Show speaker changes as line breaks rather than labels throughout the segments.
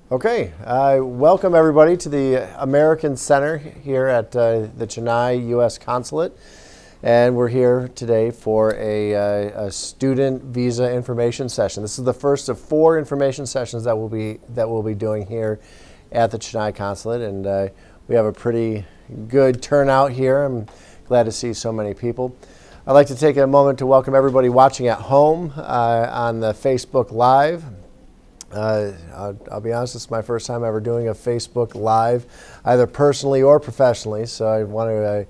Okay, welcome everybody to the American Center here at the Chennai U.S. Consulate. And we're here today for a student visa information session. This is the first of 4 information sessions that we'll be doing here at the Chennai Consulate. And we have a pretty good turnout here. I'm glad to see so many people. I'd like to take a moment to welcome everybody watching at home on the Facebook Live. I'll be honest, it's my first time ever doing a Facebook Live, either personally or professionally, so I want to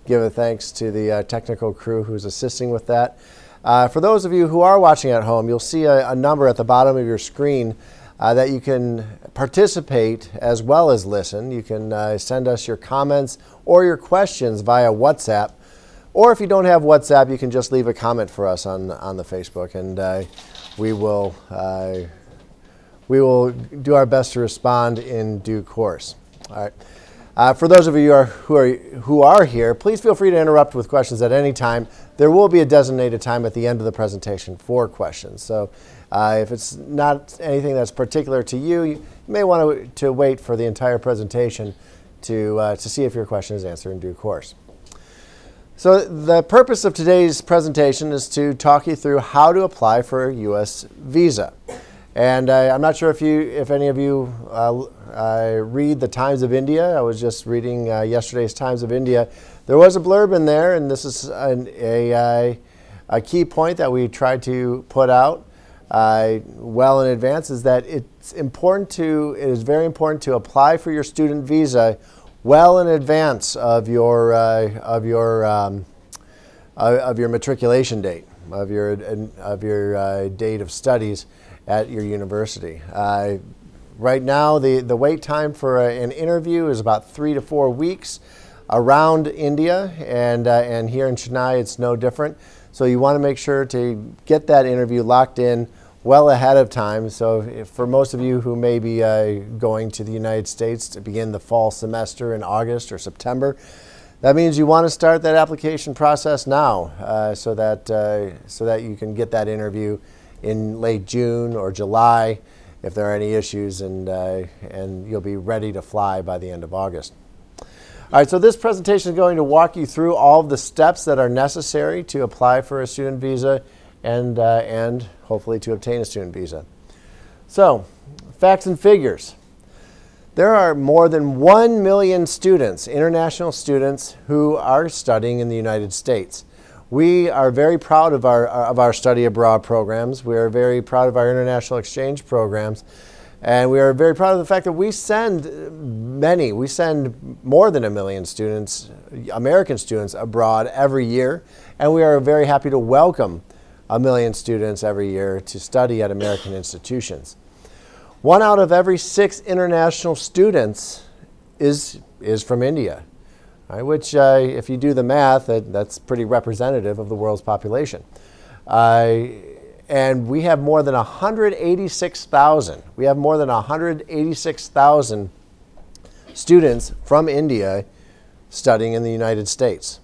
give a thanks to the technical crew who's assisting with that. For those of you who are watching at home, you'll see a number at the bottom of your screen that you can participate as well as listen. You can send us your comments or your questions via WhatsApp, or if you don't have WhatsApp, you can just leave a comment for us on the Facebook, and we will do our best to respond in due course. All right. For those of you who are here, please feel free to interrupt with questions at any time. There will be a designated time at the end of the presentation for questions. So if it's not anything that's particular to you, you may want to wait for the entire presentation to see if your question is answered in due course. So the purpose of today's presentation is to talk you through how to apply for a U.S. visa. And I'm not sure if any of you read the Times of India. I was just reading yesterday's Times of India. There was a blurb in there, and this is a key point that we tried to put out well in advance, is that it is very important to apply for your student visa well in advance of your matriculation date, of your date of studies at your university. Right now, the wait time for an interview is about 3 to 4 weeks around India, and here in Chennai, it's no different. So you want to make sure to get that interview locked in well ahead of time. So for most of you who may be going to the United States to begin the fall semester in August or September, that means you want to start that application process now so that you can get that interview in late June or July if there are any issues, and you'll be ready to fly by the end of August. All right, so this presentation is going to walk you through all of the steps that are necessary to apply for a student visa and hopefully to obtain a student visa. So, facts and figures. There are more than 1 million students, international students, who are studying in the United States. We are very proud of our study abroad programs. We are very proud of our international exchange programs. And we are very proud of the fact that we send more than 1 million students, American students, abroad every year. And we are very happy to welcome 1 million students every year to study at American institutions. 1 out of every 6 international students is from India. Which, if you do the math, that's pretty representative of the world's population. And we have more than 186,000. We have more than 186,000 students from India studying in the United States.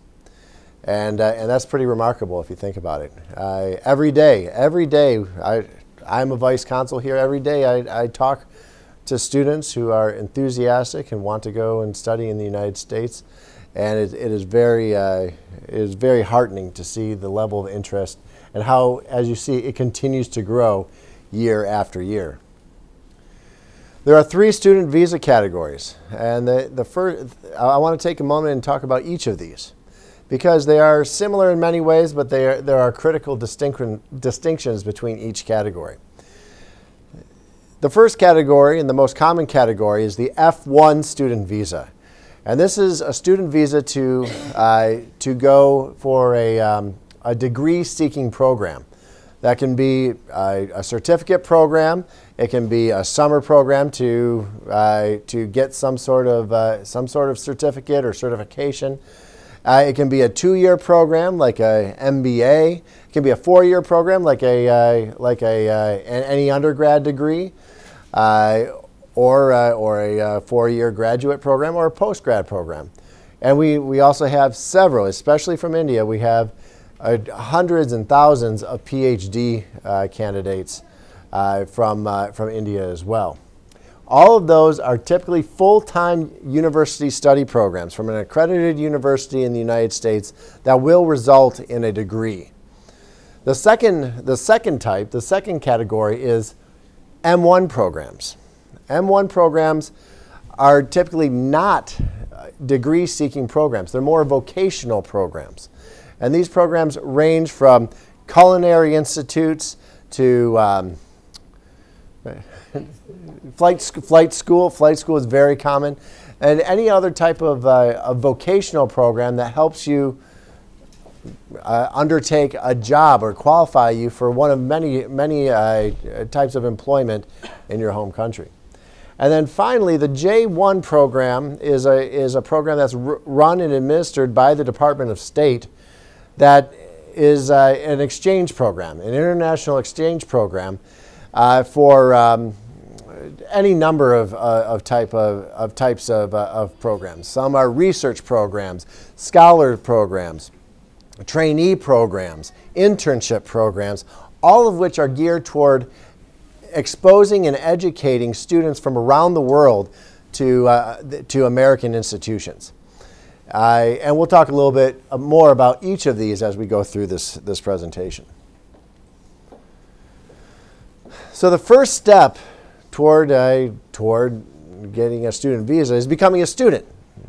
And that's pretty remarkable if you think about it. Every day, I'm a vice consul here. Every day I talk to students who are enthusiastic and want to go and study in the United States. And it is very heartening to see the level of interest and how, as you see, it continues to grow year after year. There are 3 student visa categories, and the first, I want to take a moment and talk about each of these because they are similar in many ways, but there are critical distinctions between each category. The first category and the most common category is the F1 student visa. And this is a student visa to go for a degree-seeking program. That can be a certificate program. It can be a summer program to get some sort of certificate or certification. It can be a 2-year program like a MBA. It can be a 4-year program like any undergrad degree. Or a 4-year graduate program or a post-grad program. And we also have several, especially from India, we have hundreds and thousands of PhD candidates from India as well. All of those are typically full-time university study programs from an accredited university in the United States that will result in a degree. The second category is M1 programs. M1 programs are typically not degree-seeking programs. They're more vocational programs. And these programs range from culinary institutes to flight school. Flight school is very common. And any other type of a vocational program that helps you undertake a job or qualify you for one of many types of employment in your home country. And then finally, the J1 program is a program that's run and administered by the Department of State that is an exchange program, an international exchange program for any number of types of programs. Some are research programs, scholar programs, trainee programs, internship programs, all of which are geared toward exposing and educating students from around the world to American institutions. And we'll talk a little bit more about each of these as we go through this presentation. So the first step toward getting a student visa is becoming a student,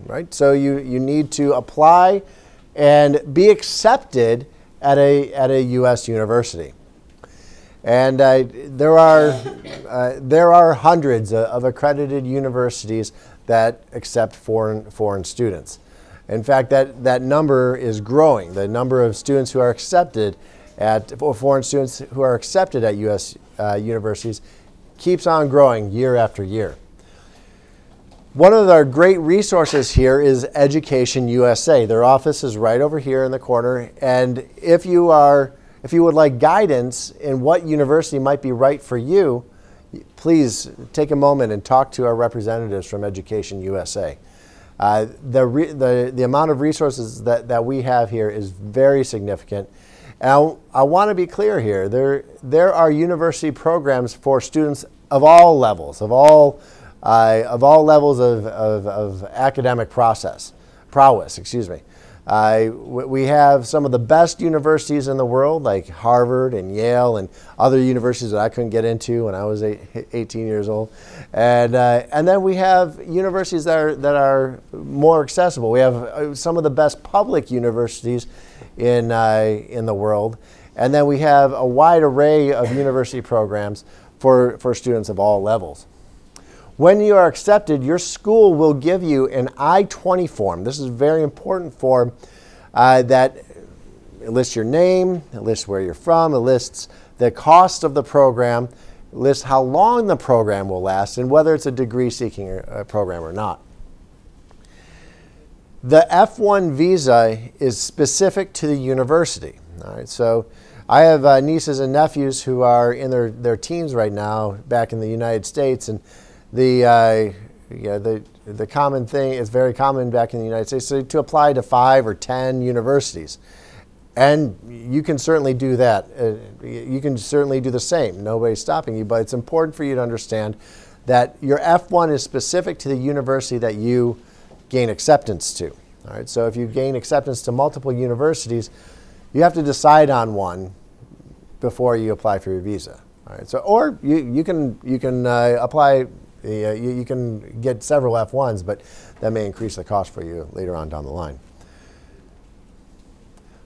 right? So you need to apply and be accepted at a U.S. university. And there are hundreds of accredited universities that accept foreign students. In fact, that number is growing. The number of students who are accepted foreign students who are accepted at U.S. Universities keeps on growing year after year. One of our great resources here is Education USA. Their office is right over here in the corner. And if you would like guidance in what university might be right for you, please take a moment and talk to our representatives from Education USA. The amount of resources that we have here is very significant. And I want to be clear here. There are university programs for students of all levels, of all levels of academic prowess. We have some of the best universities in the world, like Harvard and Yale and other universities that I couldn't get into when I was 18 years old. And then we have universities that are more accessible. We have some of the best public universities in the world. And then we have a wide array of university programs for students of all levels. When you are accepted, your school will give you an I-20 form. This is a very important form that lists your name, it lists where you're from, it lists the cost of the program, it lists how long the program will last, and whether it's a degree-seeking program or not. The F1 visa is specific to the university. All right, so I have nieces and nephews who are in their teens right now back in the United States, and the common thing is very common back in the United States to apply to 5 or 10 universities. And you can certainly do that. You can certainly do the same. Nobody's stopping you, but it's important for you to understand that your F1 is specific to the university that you gain acceptance to. All right, so if you gain acceptance to multiple universities, you have to decide on one before you apply for your visa. All right, so or you can apply. You can get several F1s, but that may increase the cost for you later on down the line.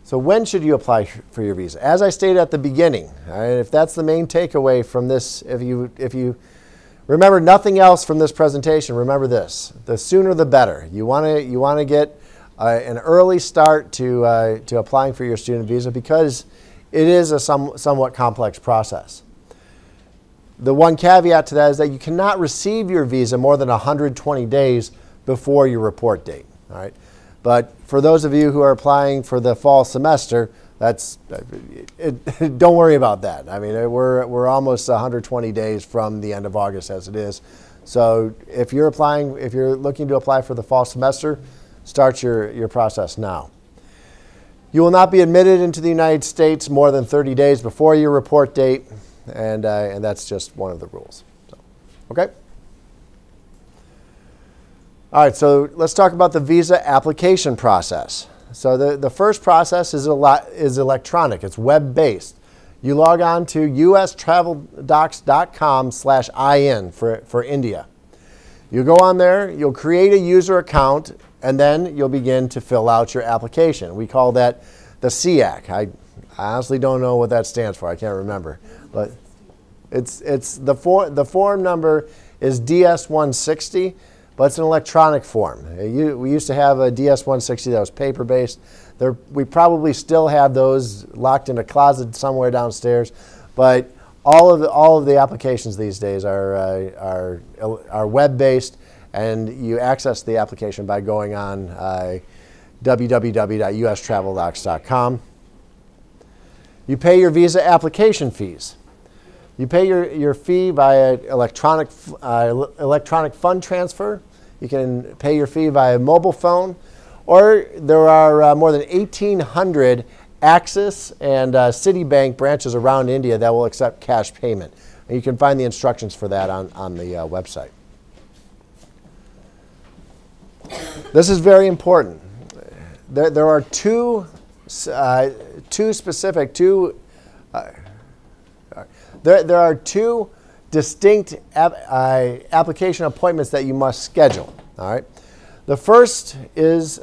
So when should you apply for your visa? As I stated at the beginning, all right, if that's the main takeaway from this, if you remember nothing else from this presentation, remember this: the sooner the better. You want to get an early start to applying for your student visa because it is a somewhat complex process. The one caveat to that is that you cannot receive your visa more than 120 days before your report date. All right, but for those of you who are applying for the fall semester, don't worry about that. I mean, we're almost 120 days from the end of August as it is. So if you're looking to apply for the fall semester, start your process now. You will not be admitted into the United States more than 30 days before your report date. And that's just one of the rules. So, okay? All right, so let's talk about the visa application process. So the first process is electronic. It's web-based. You log on to ustraveldocs.com/in for India. You go on there, you'll create a user account, and then you'll begin to fill out your application. We call that the SEAC. I honestly don't know what that stands for. I can't remember. But it's the form number is DS-160, but it's an electronic form. We used to have a DS-160 that was paper-based. We probably still have those locked in a closet somewhere downstairs, but all of the applications these days are web-based, and you access the application by going on www.ustraveldocs.com. You pay your visa application fees. You pay your fee via electronic fund transfer. You can pay your fee via mobile phone, or there are more than 1,800 Axis and Citibank branches around India that will accept cash payment. And you can find the instructions for that on the website. This is very important. There are two distinct application appointments that you must schedule. All right. The first is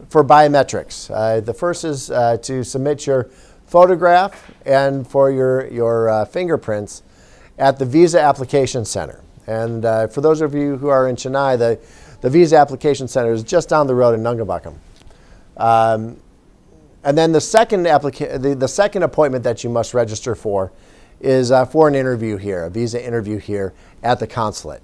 for biometrics. The first is to submit your photograph and for your fingerprints at the Visa Application Center. And for those of you who are in Chennai, the Visa Application Center is just down the road in Nungabakkam. And then the second appointment that you must register for is for an interview here, a visa interview here at the consulate.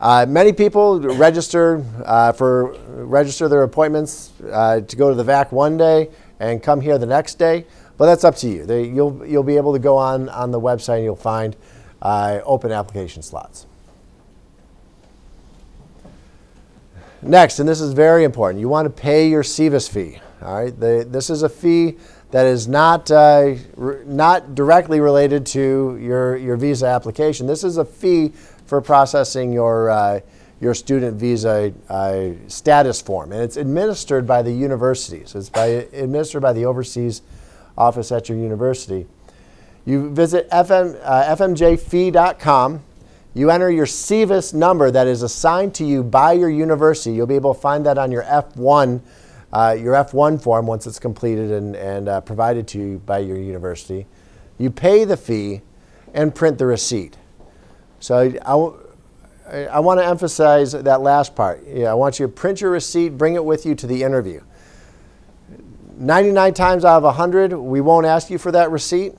Many people register their appointments to go to the VAC one day and come here the next day, but that's up to you. You'll be able to go on the website and you'll find open application slots. Next, and this is very important, you want to pay your SEVIS fee. All right, this is a fee that is not directly related to your visa application. This is a fee for processing your student visa status form, and it's administered by the universities. It's administered by the overseas office at your university. You visit fmjfee.com. You enter your SEVIS number that is assigned to you by your university. You'll be able to find that on your F1 form once it's completed and provided to you by your university. You pay the fee and print the receipt. So I want to emphasize that last part. I want you to print your receipt, bring it with you to the interview. 99 times out of 100, we won't ask you for that receipt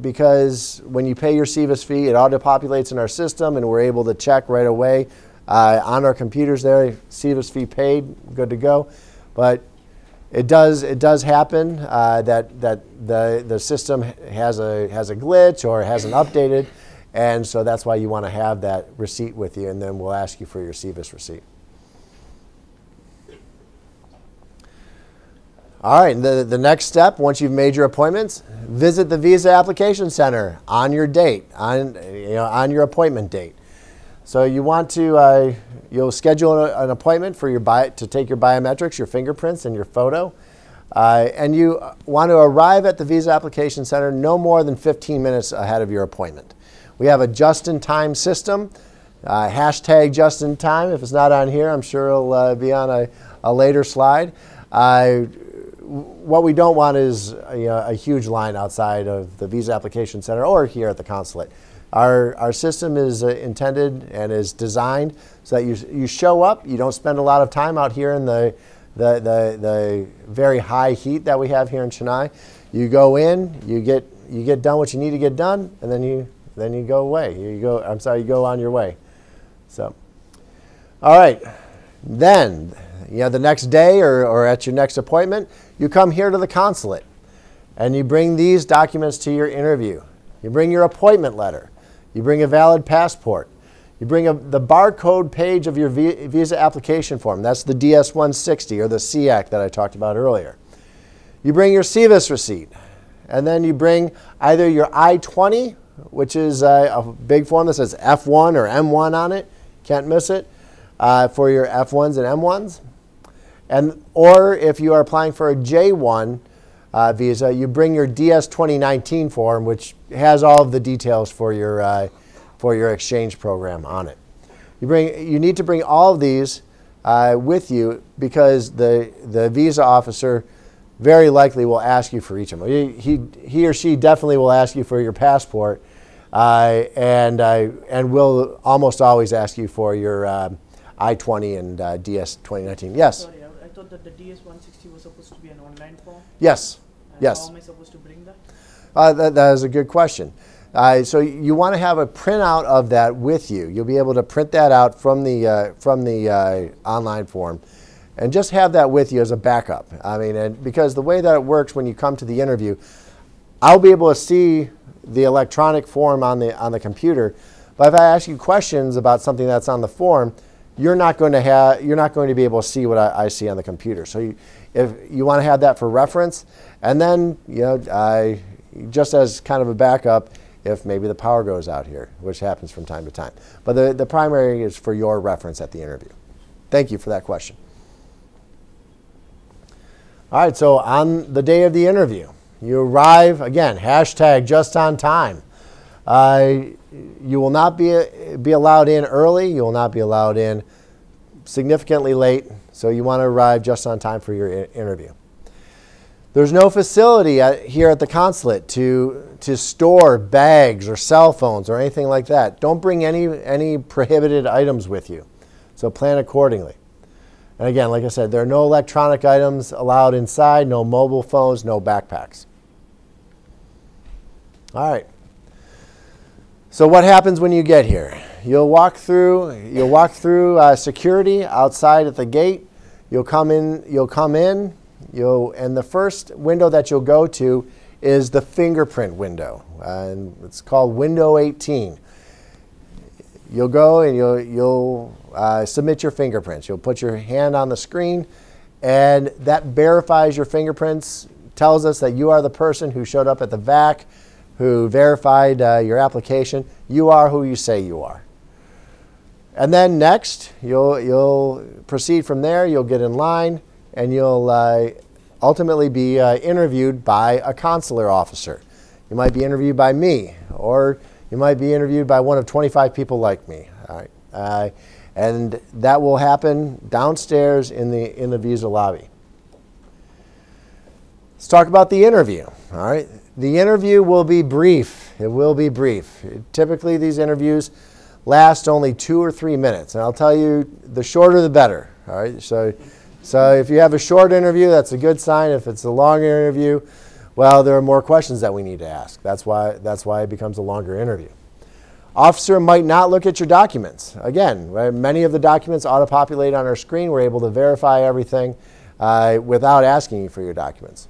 because when you pay your SEVIS fee, it auto-populates in our system and we're able to check right away on our computers there, SEVIS fee paid, good to go. But it does happen that the system has a glitch or hasn't updated, and so that's why you want to have that receipt with you, and then we'll ask you for your SEVIS receipt. All right, the next step, once you've made your appointments, visit the Visa Application Center on your date, on your appointment date. So you want to, you'll schedule an appointment for to take your biometrics, your fingerprints, and your photo. And you want to arrive at the Visa Application Center no more than 15 minutes ahead of your appointment. We have a just-in-time system, hashtag just-in-time. If it's not on here, I'm sure it'll be on a later slide. What we don't want is a huge line outside of the Visa Application Center or here at the consulate. Our system is intended and is designed so that you show up, you don't spend a lot of time out here in the very high heat that we have here in Chennai. You go in, you get done what you need to get done, and then you go away. You go on your way. So, all right, then the next day or at your next appointment, you come here to the consulate, and you bring these documents to your interview. You bring your appointment letter. You bring a valid passport. You bring the barcode page of your visa application form. That's the DS-160 or the SEAC that I talked about earlier. You bring your SEVIS receipt. And then you bring either your I-20, which is a big form that says F1 or M1 on it. Can't miss it. for your F1s and M1s. Or if you are applying for a J1 visa, you bring your DS 2019 form, which has all of the details for your exchange program on it. You need to bring all of these with you because the visa officer very likely will ask you for each of them. He or she definitely will ask you for your passport, and will almost always ask you for your I-20 and DS 2019. Yes?
Sorry, I thought that the DS-160 was supposed to be an online form.
Yes. Yes.
How am I supposed to bring that?
That is a good question. So you want to have a printout of that with you. You'll be able to print that out from the online form, and just have that with you as a backup. I mean, and because the way that it works when you come to the interview, I'll be able to see the electronic form on the computer. But if I ask you questions about something that's on the form, you're not going to be able to see what I see on the computer. So if you want to have that for reference, and then just as kind of a backup, if maybe the power goes out here, which happens from time to time. But the primary is for your reference at the interview. Thank you for that question. All right, so on the day of the interview, you arrive, again, hashtag just on time. You will not be allowed in early. You will not be allowed in significantly late. So you want to arrive just on time for your interview. There's no facility here at the consulate to store bags or cell phones or anything like that. Don't bring any prohibited items with you. So plan accordingly. And again, like I said, there are no electronic items allowed inside, no mobile phones, no backpacks. All right. So what happens when you get here? You'll walk through security outside at the gate. You'll come in. And the first window that you'll go to is the fingerprint window, and it's called Window 18. You'll go and you'll submit your fingerprints. You'll put your hand on the screen, and that verifies your fingerprints, tells us that you are the person who showed up at the VAC, who verified your application. You are who you say you are. And then next, you'll proceed from there. You'll get in line, and you'll ultimately be interviewed by a consular officer. You might be interviewed by me, or you might be interviewed by one of 25 people like me. All right. And that will happen downstairs in the visa lobby. Let's talk about the interview. All right. The interview will be brief. It will be brief. Typically, these interviews last only 2 or 3 minutes. And I'll tell you, the shorter the better. All right. So if you have a short interview, that's a good sign. If it's a longer interview, well, there are more questions that we need to ask. That's why it becomes a longer interview. Officer might not look at your documents. Again, many of the documents auto-populate on our screen. We're able to verify everything without asking you for your documents.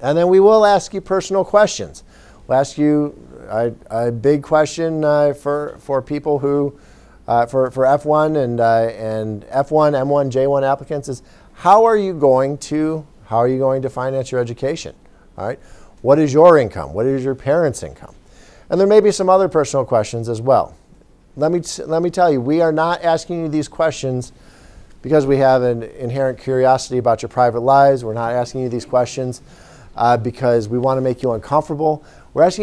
And then we will ask you personal questions. We'll ask you a big question for people who, for F1 and F1, M1, J1 applicants is, how are you going to finance your education? All right. What is your income? What is your parents' income? And there may be some other personal questions as well. Let me tell you, we are not asking you these questions because we have an inherent curiosity about your private lives. We're not asking you these questions because we want to make you uncomfortable. We ask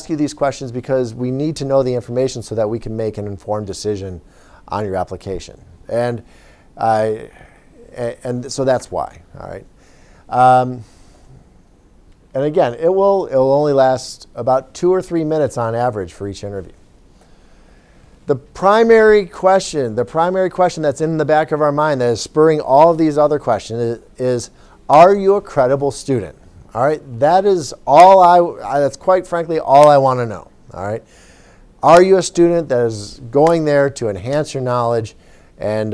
you these questions because we need to know the information so that we can make an informed decision on your application. And so that's why. All right. And again, it will only last about 2 or 3 minutes on average for each interview. The primary question that's in the back of our mind that is spurring all of these other questions is, are you a credible student? All right, that is that's quite frankly all I want to know. All right, are you a student that is going there to enhance your knowledge and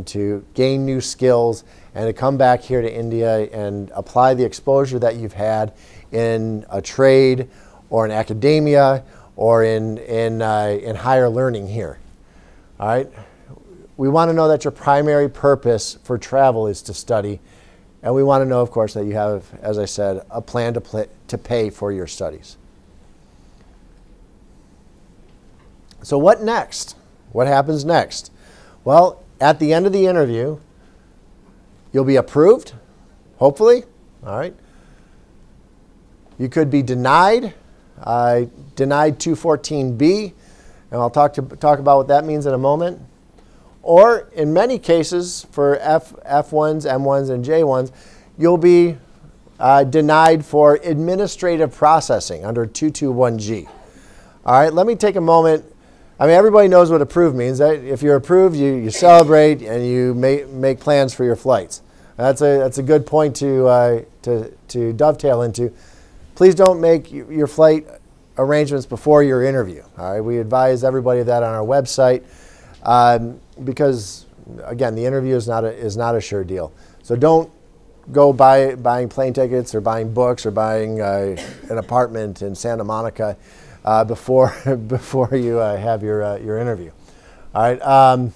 to gain new skills and to come back here to India and apply the exposure that you've had in a trade or in academia or in higher learning here? All right, we want to know that your primary purpose for travel is to study. And we want to know, of course, that you have, as I said, a plan to pay for your studies. So what next? What happens next? Well, at the end of the interview, you'll be approved, hopefully. All right. You could be denied, denied 214B, and I'll talk about what that means in a moment. Or in many cases, for F1s, M1s, and J1s, you'll be denied for administrative processing under 221G. All right, let me take a moment. I mean, everybody knows what approved means. If you're approved, you celebrate and you make plans for your flights. That's a good point to dovetail into. Please don't make your flight arrangements before your interview. All right, we advise everybody of that on our website because, again, the interview is not a sure deal. So don't go buying plane tickets or buying books or buying an apartment in Santa Monica before you have your interview. All right.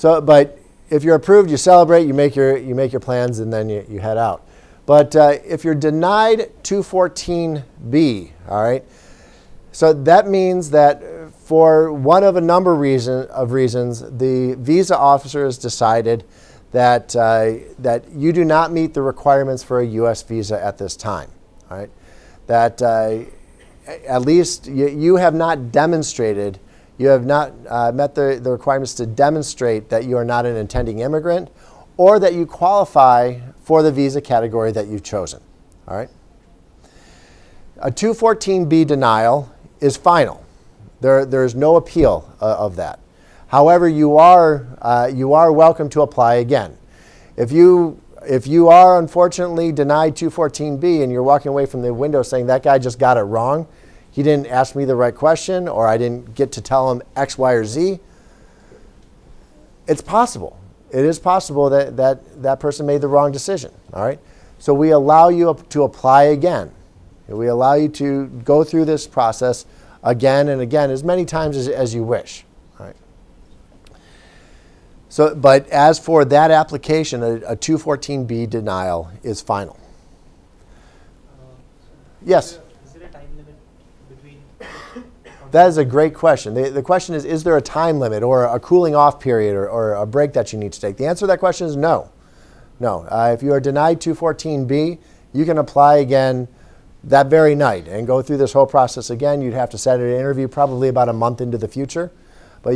But if you're approved, you celebrate, you make your plans, and then you head out. But if you're denied 214B, all right, so that means that for one of a number of reasons, the visa officer has decided that you do not meet the requirements for a U.S. visa at this time. All right, that at least you have not demonstrated, you have not met the requirements to demonstrate that you are not an intending immigrant or that you qualify for the visa category that you've chosen. All right. A 214B denial is final. There is no appeal of that. However, you are welcome to apply again. If you are unfortunately denied 214B and you're walking away from the window saying that guy just got it wrong, he didn't ask me the right question, or I didn't get to tell him X, Y, or Z, it's possible. It is possible that person made the wrong decision. All right. So we allow you to apply again. We allow you to go through this process again and again as many times as you wish. All right. So, but as for that application, a 214B denial is final. Yes?
Is there a time limit between?
That is a great question. The question is there a time limit or a cooling off period or a break that you need to take? The answer to that question is no. No. If you are denied 214B, you can apply again that very night and go through this whole process again. You'd have to set an interview probably about a month into the future, but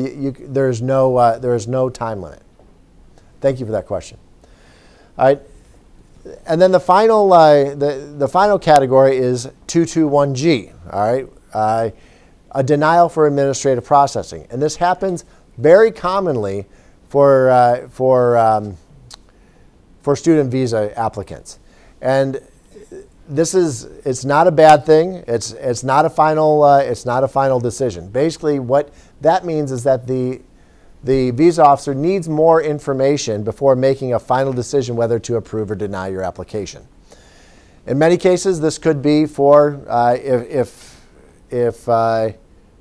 there is no time limit. Thank you for that question. All right, and then the final the final category is 221G. All right, a denial for administrative processing, and this happens very commonly for student visa applicants, and it's not a bad thing. It's not a final decision. Basically, what that means is that the visa officer needs more information before making a final decision whether to approve or deny your application. In many cases, this could be for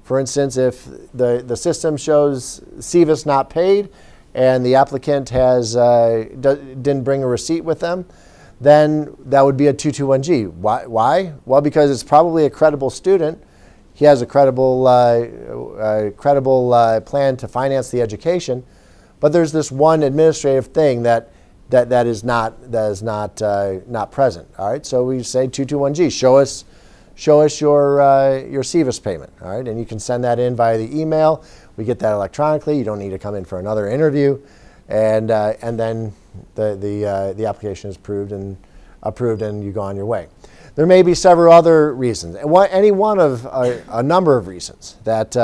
for instance, if the system shows CVIS not paid and the applicant didn't bring a receipt with them, then that would be a 221G. Why? Well, because it's probably a credible student. He has a credible plan to finance the education, but there's this one administrative thing that is not present. All right, so we say 221G. Show us your CVIS payment. All right, and you can send that in via the email. We get that electronically. You don't need to come in for another interview, and then the application is approved and you go on your way. There may be several other reasons, any one of a number of reasons that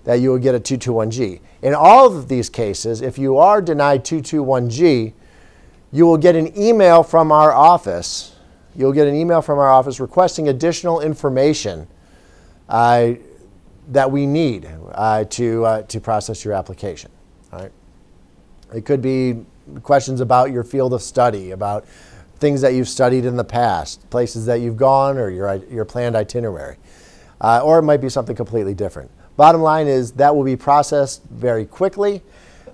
you will get a 221G. In all of these cases, if you are denied 221G, you will get an email from our office. You'll get an email from our office requesting additional information that we need to process your application. All right. It could be questions about your field of study, about things that you've studied in the past, places that you've gone, or your planned itinerary. Or it might be something completely different. Bottom line is that will be processed very quickly.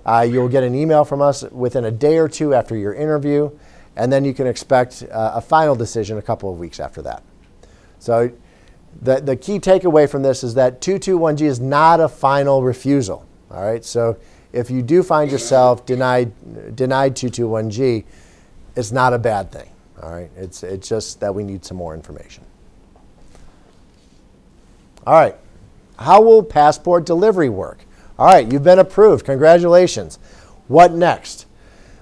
You'll get an email from us within a day or two after your interview, and then you can expect a final decision a couple of weeks after that. So the key takeaway from this is that 221G is not a final refusal. All right, so if you do find yourself denied 221G, it's not a bad thing. All right, it's just that we need some more information. All right, how will passport delivery work? All right, you've been approved. Congratulations. What next?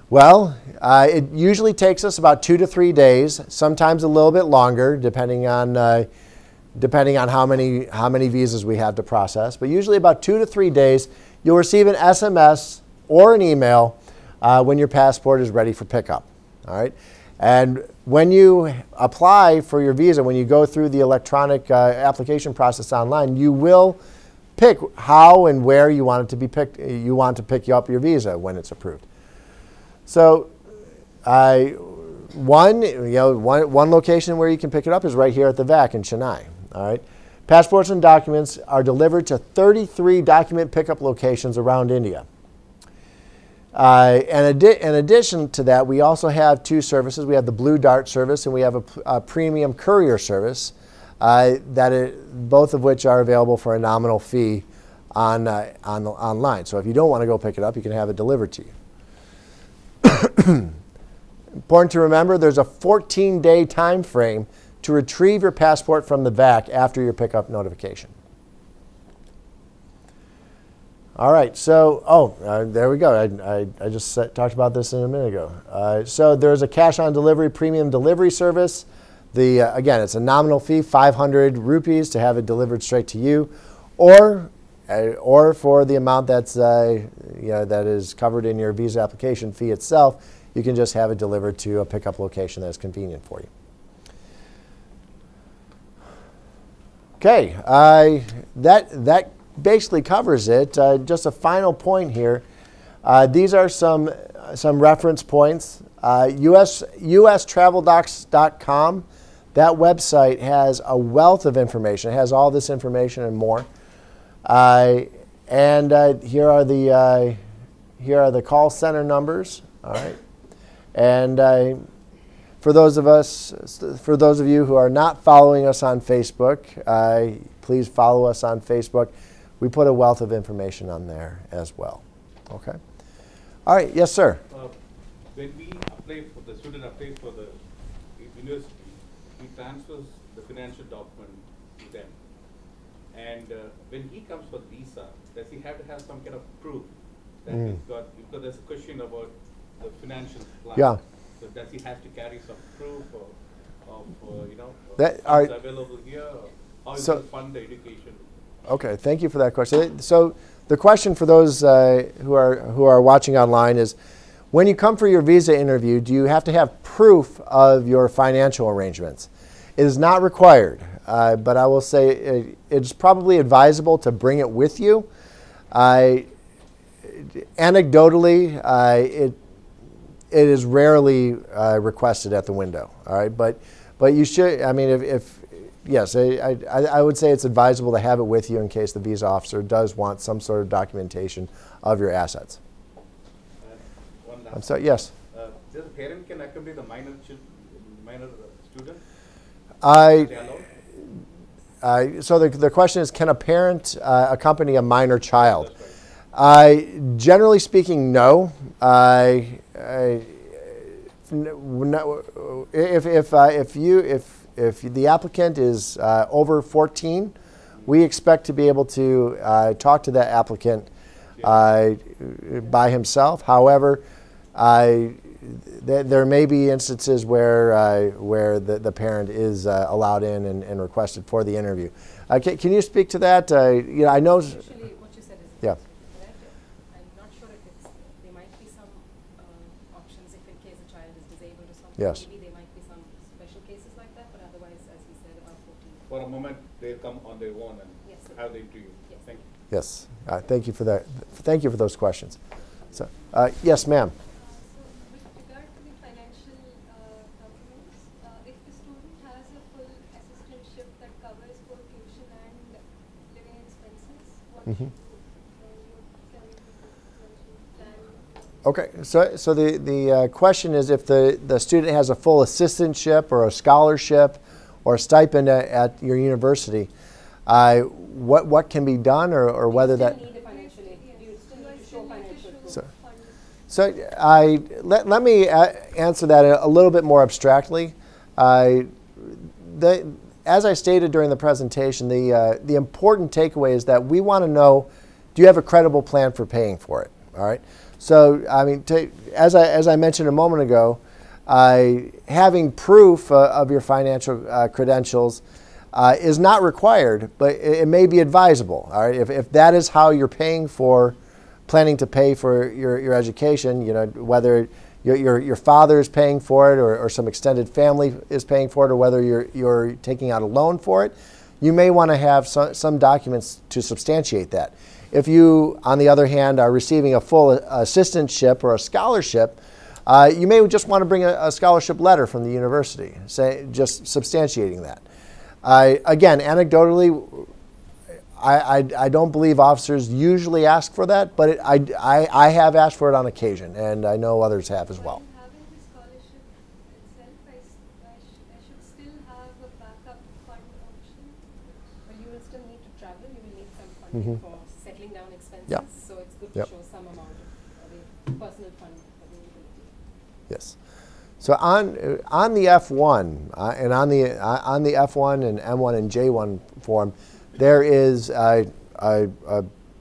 Well, it usually takes us about 2 to 3 days, sometimes a little bit longer, depending on how many visas we have to process. But usually about 2 to 3 days, you'll receive an SMS or an email when your passport is ready for pickup. All right, and when you apply for your visa, when you go through the electronic application process online, you will pick how and where you want it to be picked. You want to pick up your visa when it's approved. So, one location where you can pick it up is right here at the VAC in Chennai. All right, passports and documents are delivered to 33 document pickup locations around India. In addition to that, we also have 2 services. We have the Blue Dart service, and we have a premium courier service, both of which are available for a nominal fee online. So if you don't want to go pick it up, you can have it delivered to you. Important to remember, there's a 14-day time frame to retrieve your passport from the VAC after your pickup notification. All right, so, there we go. I just talked about this a minute ago. So there's a cash-on-delivery premium delivery service. Again, it's a nominal fee, 500 rupees to have it delivered straight to you, or for the amount that is covered in your visa application fee itself, you can just have it delivered to a pickup location that's convenient for you. Okay, that basically covers it. Just a final point here. These are some reference points. USTravelDocs.com. That website has a wealth of information. It has all this information and more. Here are the call center numbers. All right, and for those of you who are not following us on Facebook, please follow us on Facebook. We put a wealth of information on there as well. Okay. All right. Yes, sir.
When the student applies for the university, he transfers the financial document to them. And when he comes for visa, does he have to have some kind of proof that he's got? Because there's a question about the financial plan.
Yeah.
So does he have to carry some proof of funds available here? Or how is it fund the education?
Okay, thank you for that question. So the question for those who are watching online is, when you come for your visa interview, do you have to have proof of your financial arrangements? It is not required, but I will say it's probably advisable to bring it with you. Anecdotally, it is rarely requested at the window. All right, but you should. I mean, yes, I would say it's advisable to have it with you in case the visa officer does want some sort of documentation of your assets. I'm sorry. Yes.
Does a parent can accompany the minor student?
So the question is, can a parent accompany a minor child? Generally speaking, no. If the applicant is over 14, we expect to be able to talk to that applicant by himself. However, there may be instances where the parent is allowed in and requested for the interview. Can you speak to that? I know.
Actually, what you said is
yeah.
correct. I'm not sure if there might be some options if in case a child is disabled or something.
Yes.
Maybe there might be some special cases like that, but otherwise, as he said, about 14.
For a moment, they'll come on their own and have the interview.
Yes.
Thank you.
Yes. Thank you for that. Thank you for those questions. So, yes, ma'am.
With regard to the financial documents, if the student has a full assistantship that covers both tuition and living expenses, what should you plan?
Okay, so the question is, if the student has a full assistantship or a scholarship or a stipend at your university, what can be done, or whether that.
Need a financial aid. Do you still need to show financial
So let me answer that a little bit more abstractly. As I stated during the presentation, the important takeaway is that we want to know, do you have a credible plan for paying for it? All right. So I mean, as I mentioned a moment ago, having proof of your financial credentials is not required, but it may be advisable. All right. If that is how you're planning to pay for your education, you know, whether your father is paying for it or some extended family is paying for it, or whether you're taking out a loan for it, you may want to have some documents to substantiate that. If you, on the other hand, are receiving a full assistantship or a scholarship, you may just want to bring a scholarship letter from the university, just substantiating that. Again, anecdotally, I don't believe officers usually ask for that, but I have asked for it on occasion, and I know others have as well.
While having the scholarship itself, I should still have a backup fund option.
Well, you will still need to travel. You will need some funding for settling down expenses.
Yeah.
So it's good to show some amount of personal fund availability.
Yes. So on the F1 and on the F1 and M1 and J1 form, there is a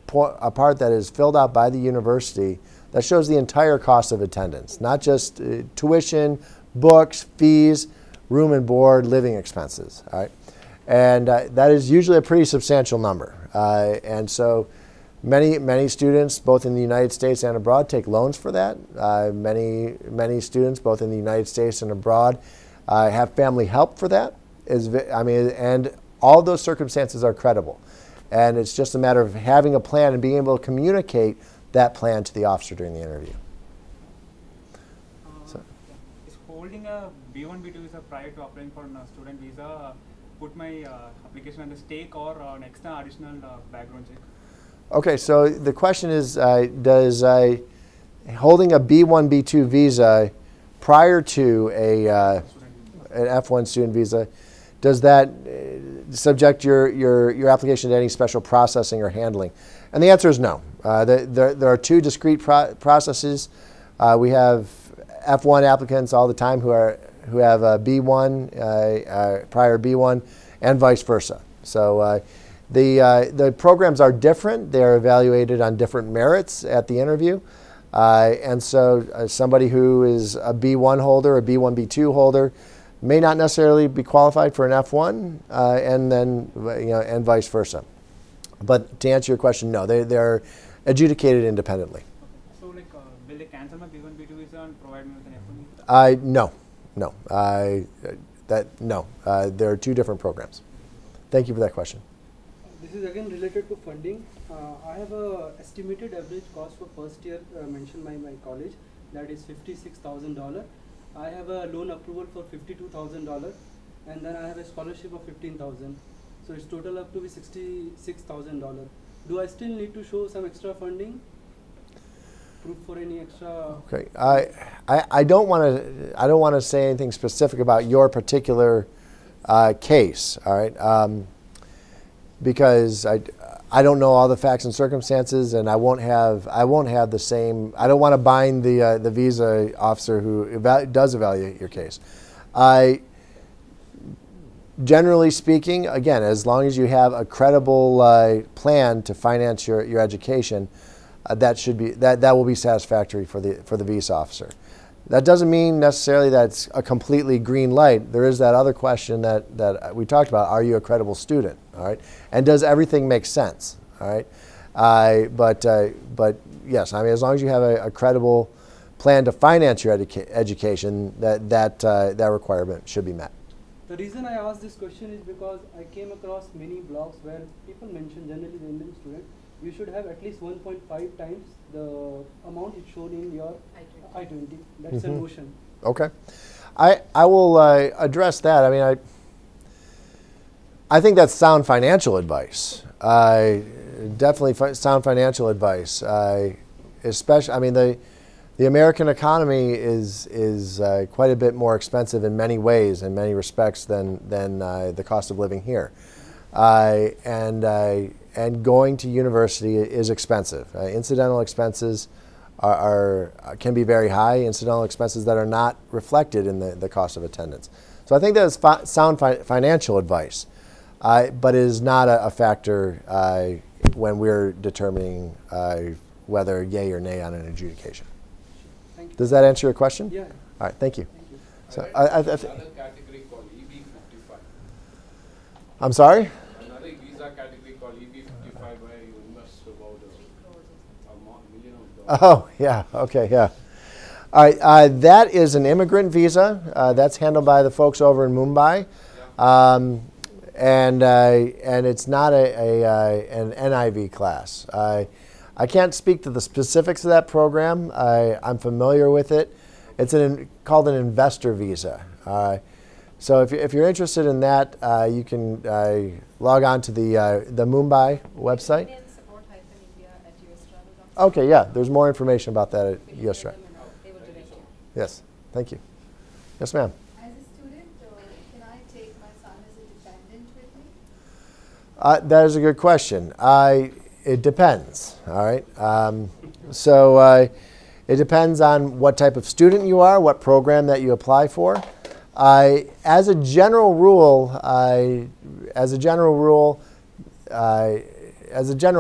part that is filled out by the university that shows the entire cost of attendance, not just tuition, books, fees, room and board, living expenses. All right, and that is usually a pretty substantial number. And so many students, both in the United States and abroad, take loans for that. Many students, both in the United States and abroad, have family help for that. And all those circumstances are credible. And it's just a matter of having a plan and being able to communicate that plan to the officer during the interview.
Is holding a B1, B2 visa prior to applying for a student visa put my application at the stake, or an extra additional background check?
Okay, so the question is, does holding a B1, B2 visa prior to an F1 student visa, does that subject your application to any special processing or handling? And the answer is no. There are two discrete processes. We have F1 applicants all the time who have a B1, prior B1, and vice versa. So the programs are different. They are evaluated on different merits at the interview. And so somebody who is a B1 holder, a B1, B2 holder, may not necessarily be qualified for an F1, and then and vice versa. But to answer your question, no, they're adjudicated independently.
So, like, will they cancel my B1, B2 visa and provide me with an F1 visa?
No. There are two different programs. Thank you for that question.
This is again related to funding. I have a estimated average cost for first year mentioned by my college, that is $56,000. I have a loan approval for $52,000, and then I have a scholarship of $15,000. So it's total up to be $66,000. Do I still need to show some extra funding? Proof for any extra?
Okay, I don't want to say anything specific about your particular case. All right, because I don't know all the facts and circumstances, and I won't have the same. I don't want to bind the visa officer who does evaluate your case. Generally speaking, again, as long as you have a credible plan to finance your education, that will be satisfactory for the visa officer. That doesn't mean necessarily that's a completely green light. There is that other question that we talked about: are you a credible student? All right, and does everything make sense? All right, but yes, I mean, as long as you have a credible plan to finance your education, that requirement should be met.
The reason I asked this question is because I came across many blogs where people mention, generally the Indian student, you should have at least 1.5 times the amount it's shown in your I-20. That's a notion.
Okay, I will address that. I mean, I think that's sound financial advice. Definitely sound financial advice. Especially, I mean, the American economy is quite a bit more expensive in many ways, in many respects, than the cost of living here. And going to university is expensive. Incidental expenses can be very high, incidental expenses that are not reflected in the cost of attendance. So I think that is sound financial advice, but it is not a factor when we're determining whether yay or nay on an adjudication.
Thank you.
Does that answer your question?
Yeah.
All right, thank you.
Thank you.
So
Another category called EB55.
I'm sorry?
Another visa category called EB55 where you invest about $1 million.
Oh, yeah, okay, yeah. All right, that is an immigrant visa. That's handled by the folks over in Mumbai.
Yeah.
And it's not an NIV class. I can't speak to the specifics of that program. I'm familiar with it. It's called an investor visa. So if you're interested in that, you can log on to the Mumbai website.
Indian support-india@ustravel.com.
Okay, yeah, there's more information about that at USTRA.
They will direct you.
Yes, thank you. Yes, ma'am.
As a student, can I take my son as a dependent with me?
That is a good question. It depends, all right? It depends on what type of student you are, what program that you apply for. As a general rule, as a general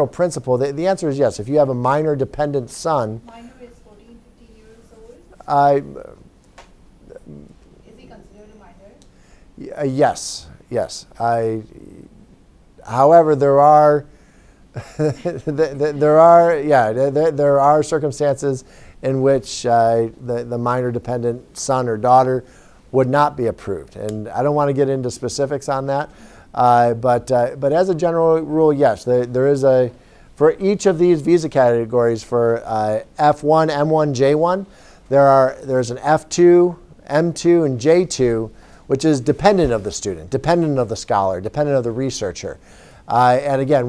principle, the answer is yes. If you have a minor dependent son,
Minor is 14, 15 years old. Is he considered a minor?
Yes, yes. However, there are there are circumstances in which the minor dependent son or daughter would not be approved, and I don't want to get into specifics on that. But as a general rule, yes, there is for each of these visa categories for F1, M1, J1, there's an F2, M2, and J2, which is dependent of the student, dependent of the scholar, dependent of the researcher. And again,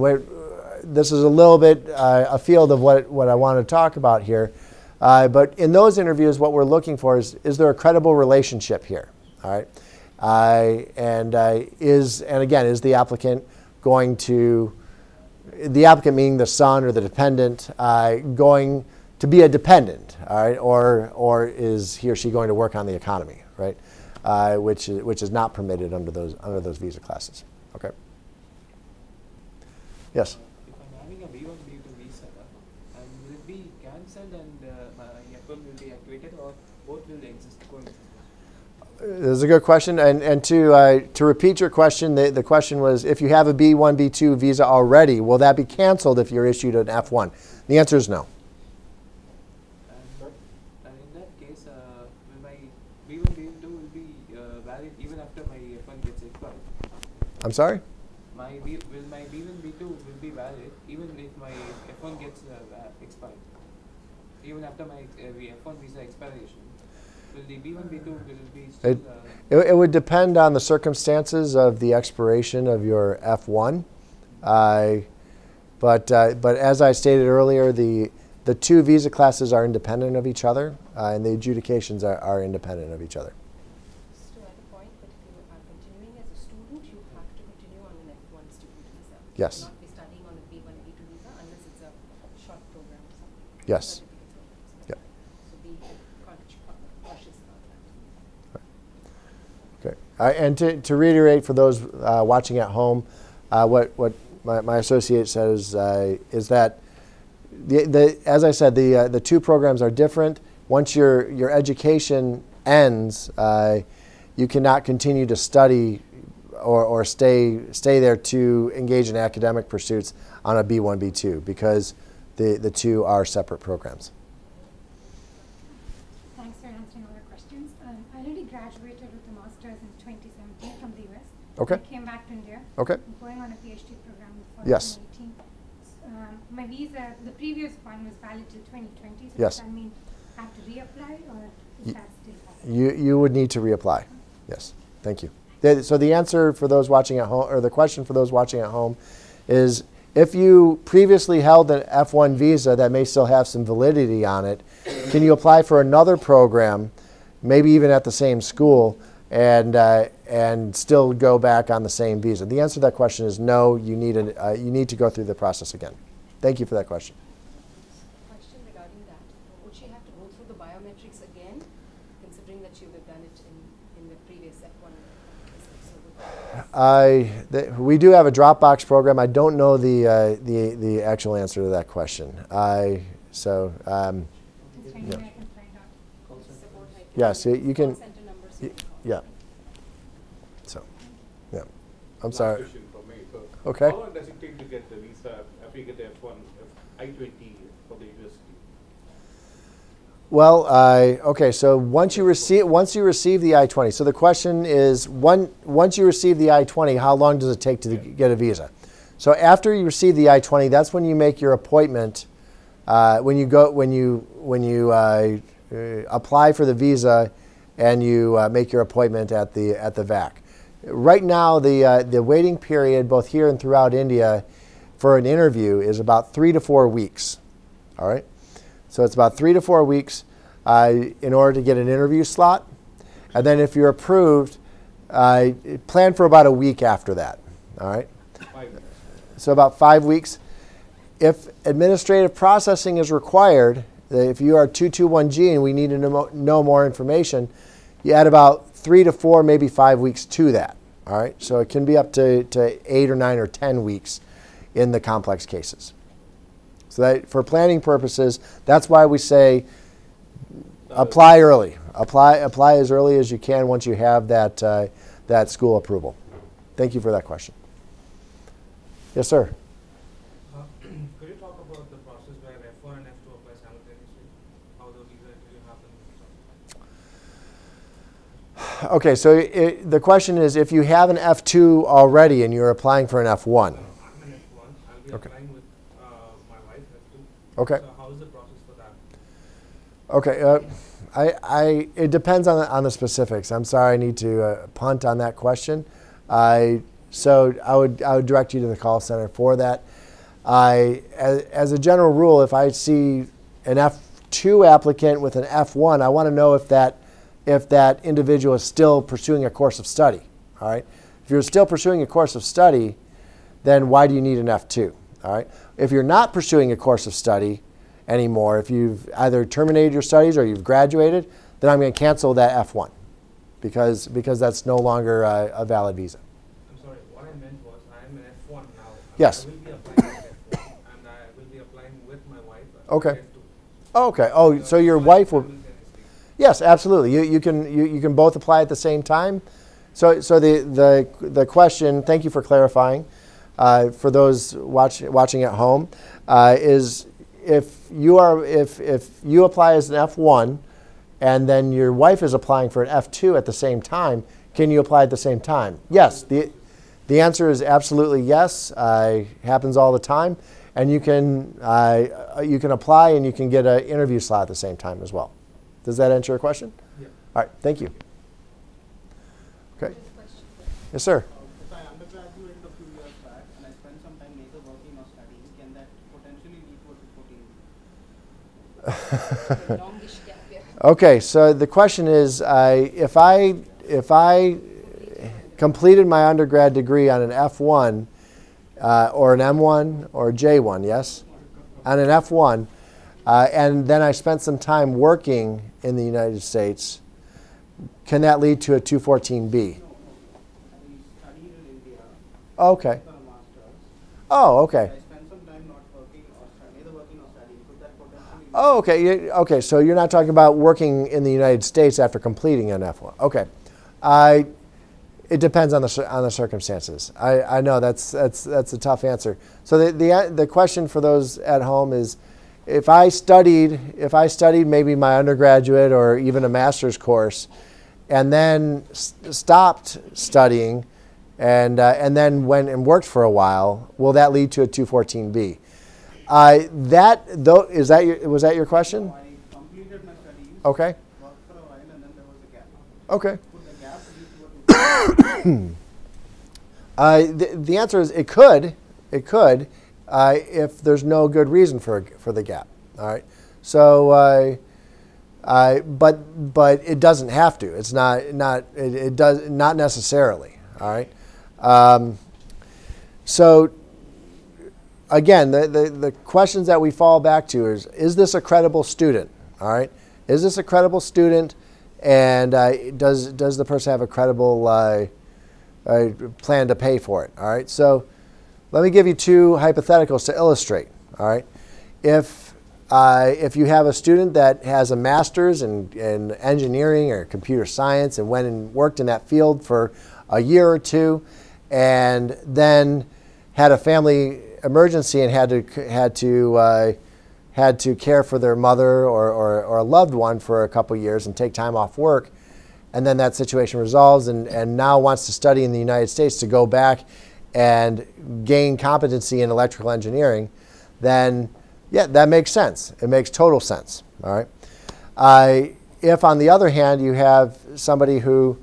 this is a little bit a field of what I want to talk about here. But in those interviews, what we're looking for is there a credible relationship here? All right. And again, is the applicant going to, the applicant meaning the son or the dependent, going to be a dependent, all right, or is he or she going to work on the economy, right, which is not permitted under those visa classes. Okay. Yes.
If I'm having a B1, B2 visa, and will it be cancelled and my F1 will be activated, or both will exist?
This is a good question, and to repeat your question, the question was, if you have a B1, B2 visa already, will that be canceled if you're issued an F1? The answer is no.
And in that case, will my B1, B2 will be valid even after my F1 gets expired?
I'm sorry?
Will my B1, B2 will be valid even if my F1 gets expired? Even after my F1 visa expiration, will the B1, B2 will be still...
It would depend on the circumstances of the expiration of your F1. But as I stated earlier, the two visa classes are independent of each other, and the adjudications are independent of each other.
Just to add a point, that if you are continuing as a student, you have to continue on an F1 student visa.
Yes.
You will not be studying on a B1, B2 visa unless it's a short program or something.
Yes.
Certificate program.
Yep.
So be cautious about that.
Okay. And to reiterate for those watching at home, what my associate says is that as I said, the two programs are different. Once your education ends, you cannot continue to study or stay there to engage in academic pursuits on a B1, B2 because the two are separate programs.
Thanks for answering all our questions. I already graduated with a master's in 2017 from the US.
Okay.
I came back to India.
Okay.
I'm going on a PhD program for
Yes.
2018. My visa, the previous one was valid till 2020. So
Yes.
does that mean I have to reapply, or is that still valid?
You would need to reapply. Yes. Thank you. So the answer for those watching at home, or the question for those watching at home, is if you previously held an F1 visa that may still have some validity on it, can you apply for another program, maybe even at the same school, and still go back on the same visa? The answer to that question is no. You need to go through the process again. Thank you for that question.
Question regarding that.
We do have a Dropbox program. I don't know the actual answer to that question.
Just any way I can find out.
Support like
Yes, you can.
call center numbers.
Yeah. So, yeah. I'm
Last
sorry.
question from me. So
Okay.
how long does it take to get the visa after you get the F1, I-20 for the university?
Well, okay. So once you receive the I-20, so the question is, once you receive the I-20, how long does it take to get a visa? So after you receive the I-20, that's when you make your appointment. When you apply for the visa, and you make your appointment at the VAC. Right now, the waiting period, both here and throughout India, for an interview is about 3 to 4 weeks. All right. So it's about 3 to 4 weeks in order to get an interview slot. And then if you're approved, plan for about a week after that. All right?
5 weeks.
So about 5 weeks. If administrative processing is required, if you are 221G and we need to know more information, you add about 3 to 4, maybe 5 weeks to that. All right? So it can be up to 8 or 9 or 10 weeks in the complex cases. So that, for planning purposes, that's why we say apply early. Apply as early as you can once you have that school approval. Thank you for that question. Yes, sir.
Could you talk about the process where F1 and F2 apply simultaneously? How the visa interview happens?
Okay, so the question is, if you have an F2 already and you're applying for an F1.
I'm an F1. I'll be
Okay.
applying with my wife, F2.
Okay.
So how is the process for that?
Okay, it depends on the specifics. I'm sorry, I need to punt on that question. So I would direct you to the call center for that. As a general rule, if I see an F2 applicant with an F1, I want to know if that individual is still pursuing a course of study. All right. If you're still pursuing a course of study, then why do you need an F2? All right. If you're not pursuing a course of study anymore, if you've either terminated your studies or you've graduated, then I'm going to cancel that F1 because that's no longer a valid visa.
I'm sorry, what I meant was I am an F1 now.
Yes.
I will be applying with F1 and I will be applying with my wife.
Okay.
F2.
Okay. Oh, so your wife will. Yes, absolutely. You can both apply at the same time. So the question. Thank you for clarifying. For those watching at home, is if you apply as an F1, and then your wife is applying for an F2 at the same time, can you apply at the same time? Yes. The answer is absolutely yes. Happens all the time, and you can apply and you can get an interview slot at the same time as well. Does that answer your question?
Yeah.
All right. Thank you. Okay. Yes, sir.
If I undergraduated a few years back and I spent some time either working or studying, can that potentially lead to a 214?
Longish gap, yeah.
Okay. So the question is, if I completed my undergrad degree on an F1 or an M1 or J1, yes, on an F1, and then I spent some time working in the United States, can that lead to a 214B?
I studied in India.
Okay.
For a master's.
Oh, okay.
I spent some time not working or neither working or studying. Could that potentially?
Oh, okay. Okay. So you're not talking about working in the United States after completing an F1. Okay. It depends on the circumstances. I know that's a tough answer. So the question for those at home is, if I studied maybe my undergraduate or even a master's course, and then stopped studying, and then went and worked for a while, will that lead to a 214B? Was that your question?
I completed my studies.
Okay.
Worked for a while and then there was a gap.
Okay.
Could the gap lead to a 214?
The answer is it could. It could. If there's no good reason for the gap. All right. So, but it doesn't have to. It's not necessarily. All right. So again, the questions that we fall back to is this a credible student? All right. Is this a credible student? And does the person have a credible plan to pay for it. All right. So let me give you two hypotheticals to illustrate. All right. If you have a student that has a master's in engineering or computer science and went and worked in that field for a year or two, and then had a family emergency and had to care for their mother or a loved one for a couple years and take time off work, and then that situation resolves and now wants to study in the United States to go back and gain competency in electrical engineering, then yeah, that makes sense. It makes total sense. All right. If on the other hand you have somebody who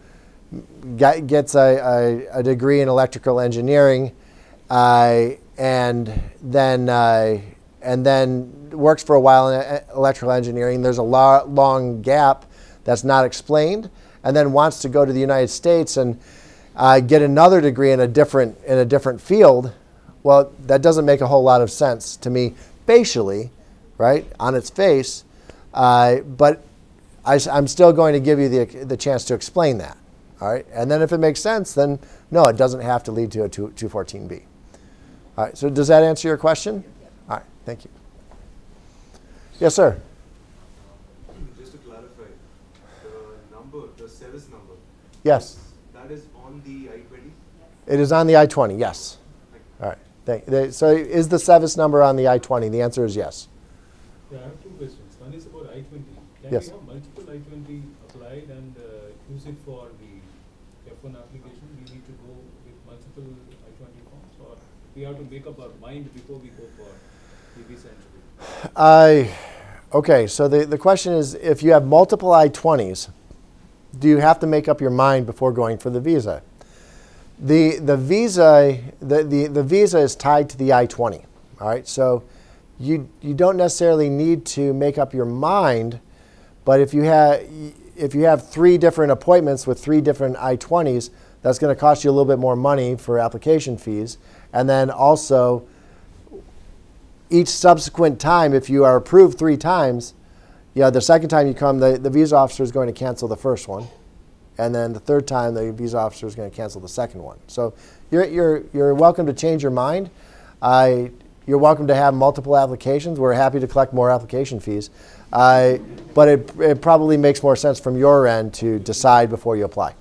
gets a degree in electrical engineering and then works for a while in electrical engineering, there's a long gap that's not explained, and then wants to go to the United States and get another degree in a different field, well, that doesn't make a whole lot of sense to me facially, right, on its face, but I'm still going to give you the chance to explain that. All right, and then if it makes sense, then no, it doesn't have to lead to a 214B. All right, so does that answer your question? All right, thank you. Yes, sir.
Just to clarify, the service number.
Yes.
That is on the I-20?
It is on the I-20, yes. All right, so is the service number on the I-20? The answer is yes.
Yeah, I have two questions. One is about I-20. Can
Yes.
we have multiple I-20 applied and use it for the F1 application? We need to go with multiple I-20 forms, or we have to make up our mind before we go for the visa entry?
Okay, so the question is, if you have multiple I-20s, do you have to make up your mind before going for the visa? The visa is tied to the I-20. All right, so you don't necessarily need to make up your mind, but if you have 3 different appointments with 3 different I-20s, that's going to cost you a little bit more money for application fees. And then also, each subsequent time, if you are approved 3 times, the second time you come, the visa officer is going to cancel the first one. And then the third time, the visa officer is going to cancel the second one. So you're welcome to change your mind. You're welcome to have multiple applications. We're happy to collect more application fees. But it probably makes more sense from your end to decide before you apply.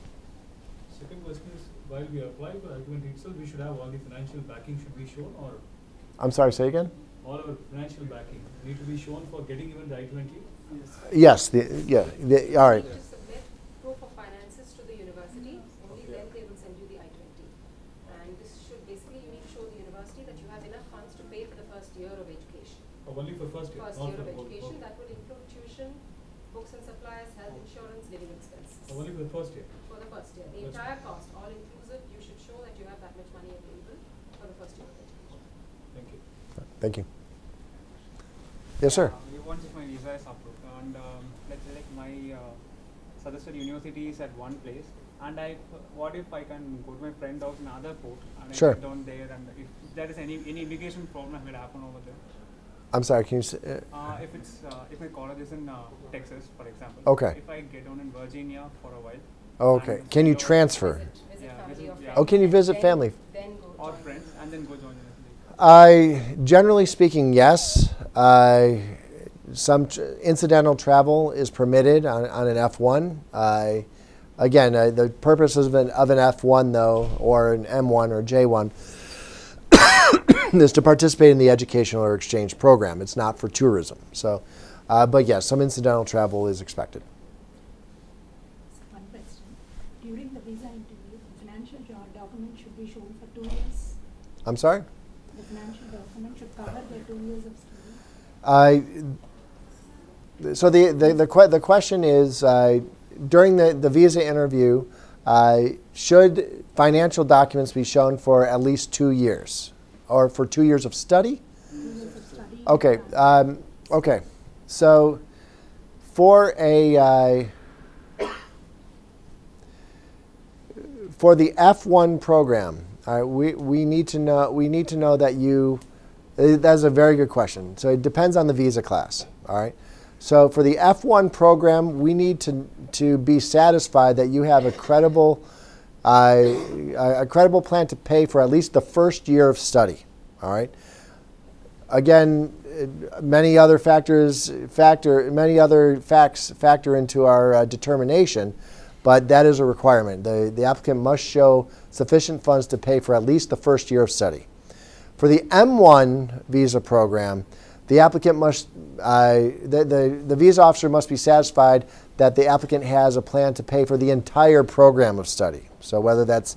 Second question is, while we apply for I-20 itself, we should have all the financial backing should be shown, or?
I'm sorry, say again?
All our financial backing need to be shown for getting even the I-20?
Yes. All right.
You need to submit proof of finances to the university. Only then they will send you the I-20. And this should basically, you need to show the university that you have enough funds to pay for the first year of education.
Oh, only for first year?
First
not
year
for
of
whole-
education, that will include tuition, books and supplies, health insurance, living expenses.
Oh, only for the first year?
For the first year. The entire cost, all inclusive, you should show that you have that much money available for the first year of education.
Thank you.
Thank you. Yes, sir.
Once if my visa is approved, and let's say like my suggested university is at one place, and what if I can go to my friend house in another port, and
Sure.
I get down there, and if there is any immigration problem will happen over there?
I'm sorry, can you say?
If my college is in Texas, for example.
Okay.
If I get down in Virginia for a while.
Okay.
and
Can you
stay over-
transfer?
Yeah.
Oh, can you visit family?
Then go
Or
join
friends, and then go join the
Generally speaking, yes. Some incidental travel is permitted on an F1. Again, the purpose of an F1, though, or an M1 or J1, is to participate in the educational or exchange program. It's not for tourism. So, but yes, some incidental travel is expected.
One question. During the visa interview, the financial document should be shown for 2 years.
I'm sorry?
The financial document should cover their 2 years of study.
So the question is, during the visa interview, should financial documents be shown for at least 2 years, or for 2 years of study?
2 years of study.
Okay. Okay. So for the F1 program, we need to know that you. That's a very good question. So it depends on the visa class. All right. So for the F1 program, we need to be satisfied that you have a credible a credible plan to pay for at least the first year of study. All right. Again, many other facts factor into our determination, but that is a requirement. The applicant must show sufficient funds to pay for at least the first year of study. For the M1 visa program, the applicant must, the visa officer must be satisfied that the applicant has a plan to pay for the entire program of study. So whether that's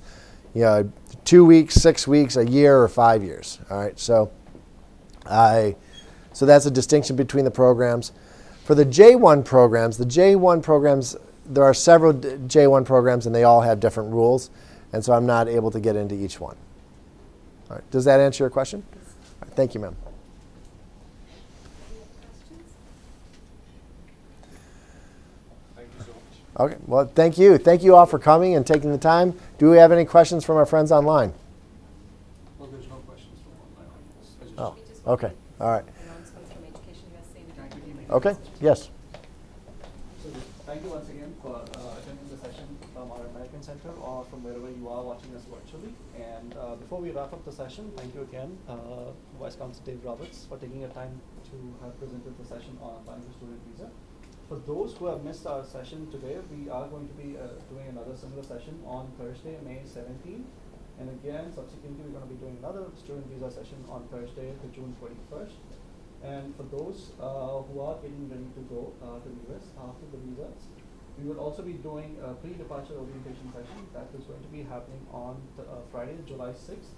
2 weeks, 6 weeks, a year, or 5 years. All right. So that's a distinction between the programs. For the J1 programs, there are several J1 programs, and they all have different rules, and so I'm not able to get into each one. All right. Does that answer your question? All right. Thank you, ma'am. Okay, well, thank you. Thank you all for coming and taking the time. Do we have any questions from our friends online?
Well, there's no questions from online.
Oh, okay. All right.
Announcement from Education USA.
Okay, yes.
So thank you once again for attending the session from our American Center or from wherever you are watching us virtually. And before we wrap up the session, thank you again, Vice Consul Dave Roberts, for taking your time to have presented the session on applying for student visa. For those who have missed our session today, we are going to be doing another similar session on Thursday, May 17th. And again, subsequently, we're going to be doing another student visa session on Thursday, June 21st. And for those who are getting ready to go to the US after the visas, we will also be doing a pre-departure orientation session that is going to be happening on Friday, July 6th.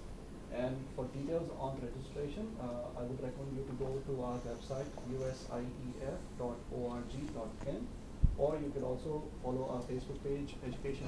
And for details on registration, I would recommend you to go to our website, usief.org.in, or you could also follow our Facebook page, Education.